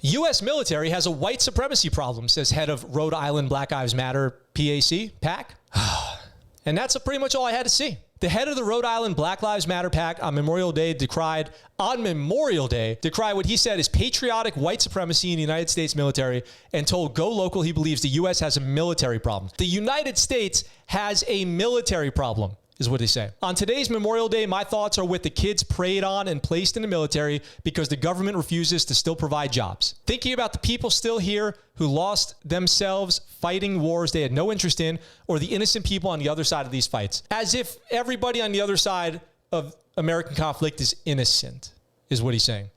U.S. military has a white supremacy problem, says head of Rhode Island Black Lives Matter PAC. And that's pretty much all I had to see. The head of the Rhode Island Black Lives Matter PAC on Memorial Day decried what he said is patriotic white supremacy in the United States military and told Go Local he believes the U.S. has a military problem. The United States has a military problem, is what they say. On today's Memorial Day, my thoughts are with the kids preyed on and placed in the military because the government refuses to still provide jobs. Thinking about the people still here who lost themselves fighting wars they had no interest in, or the innocent people on the other side of these fights. As if everybody on the other side of American conflict is innocent, is what he's saying.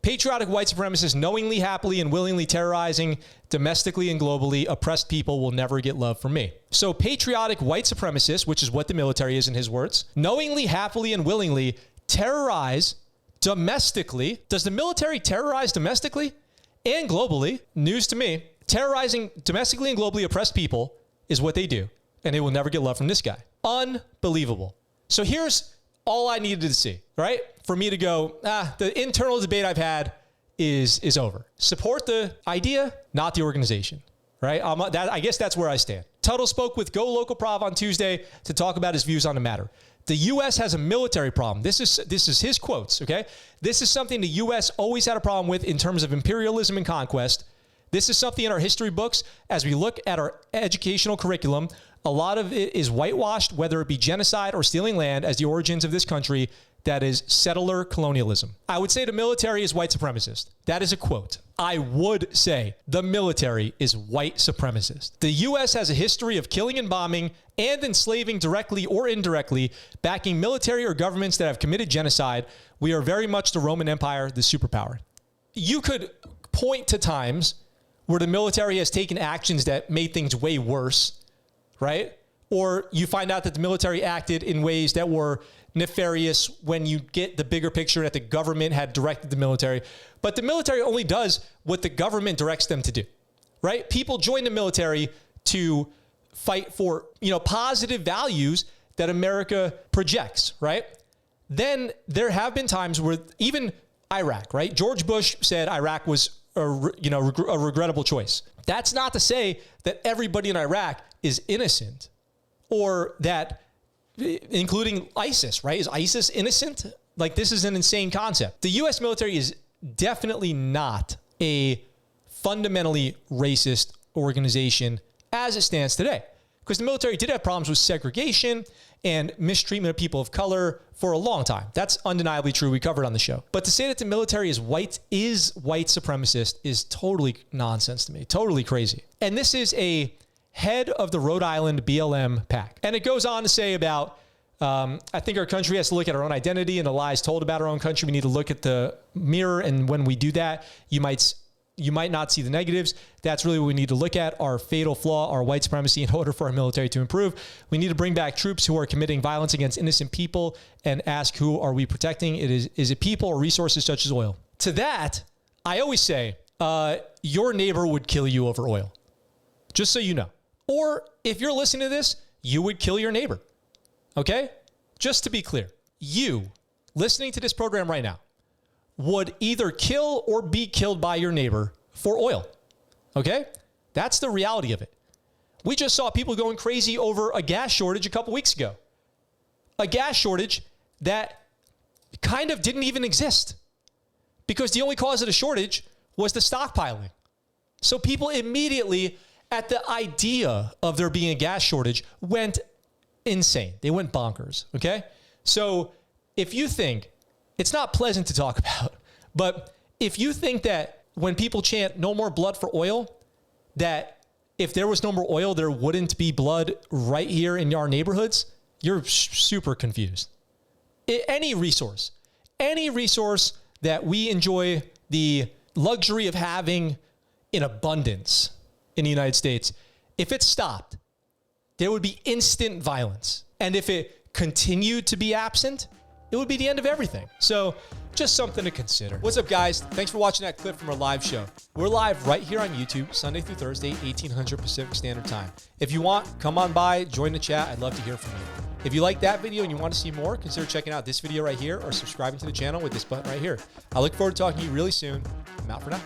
Patriotic white supremacists knowingly, happily, and willingly terrorizing domestically and globally oppressed people will never get love from me. So patriotic white supremacists, which is what the military is in his words, knowingly, happily, and willingly terrorize domestically. Does the military terrorize domestically and globally? News to me. Terrorizing domestically and globally oppressed people is what they do, and they will never get love from this guy. Unbelievable. So here's all I needed to see, right? For me to go, the internal debate I've had is over. Support the idea, not the organization, right? I guess that's where I stand. Tuttle spoke with Go Local Prov on Tuesday to talk about his views on the matter. The U.S. has a military problem. This is his quotes, okay? This is something the U.S. always had a problem with in terms of imperialism and conquest. This is something in our history books. As we look at our educational curriculum, a lot of it is whitewashed, whether it be genocide or stealing land as the origins of this country. That is settler colonialism. I would say the military is white supremacist. That is a quote. I would say the military is white supremacist. The U.S. has a history of killing and bombing and enslaving directly or indirectly, backing military or governments that have committed genocide. We are very much the Roman Empire, the superpower. You could point to times where the military has taken actions that made things way worse, right? Or you find out that the military acted in ways that were nefarious when you get the bigger picture that the government had directed the military. But the military only does what the government directs them to do, right? People join the military to fight for, positive values that America projects, right? Then there have been times where even Iraq, right? George Bush said Iraq was a regrettable choice. That's not to say that everybody in Iraq is innocent, or that, including ISIS, right? Is ISIS innocent? Like, this is an insane concept. The U.S. military is definitely not a fundamentally racist organization as it stands today, because the military did have problems with segregation and mistreatment of people of color for a long time. That's undeniably true. We covered on the show. But to say that the military is white supremacist is totally nonsense to me. Totally crazy. And this is a head of the Rhode Island BLM PAC. And it goes on to say about, I think our country has to look at our own identity and the lies told about our own country. We need to look at the mirror. And when we do that, you might not see the negatives. That's really what we need to look at, our fatal flaw, our white supremacy, in order for our military to improve. We need to bring back troops who are committing violence against innocent people and ask, who are we protecting? Is it people or resources such as oil? To that, I always say, your neighbor would kill you over oil. Just so you know. Or if you're listening to this, you would kill your neighbor. Okay? Just to be clear, you listening to this program right now would either kill or be killed by your neighbor for oil. Okay? That's the reality of it. We just saw people going crazy over a gas shortage a couple weeks ago. A gas shortage that kind of didn't even exist, because the only cause of the shortage was the stockpiling. So people immediately, at the idea of there being a gas shortage, went insane. They went bonkers, okay? So if you think, it's not pleasant to talk about, but if you think that when people chant no more blood for oil, that if there was no more oil, there wouldn't be blood right here in our neighborhoods, you're super confused. Any resource that we enjoy the luxury of having in abundance in the United States, if it stopped, there would be instant violence. And if it continued to be absent, it would be the end of everything. So just something to consider. What's up, guys? Thanks for watching that clip from our live show. We're live right here on YouTube, Sunday through Thursday, 1800 Pacific Standard Time. If you want, come on by, join the chat. I'd love to hear from you. If you like that video and you want to see more, consider checking out this video right here or subscribing to the channel with this button right here. I look forward to talking to you really soon. I'm out for now.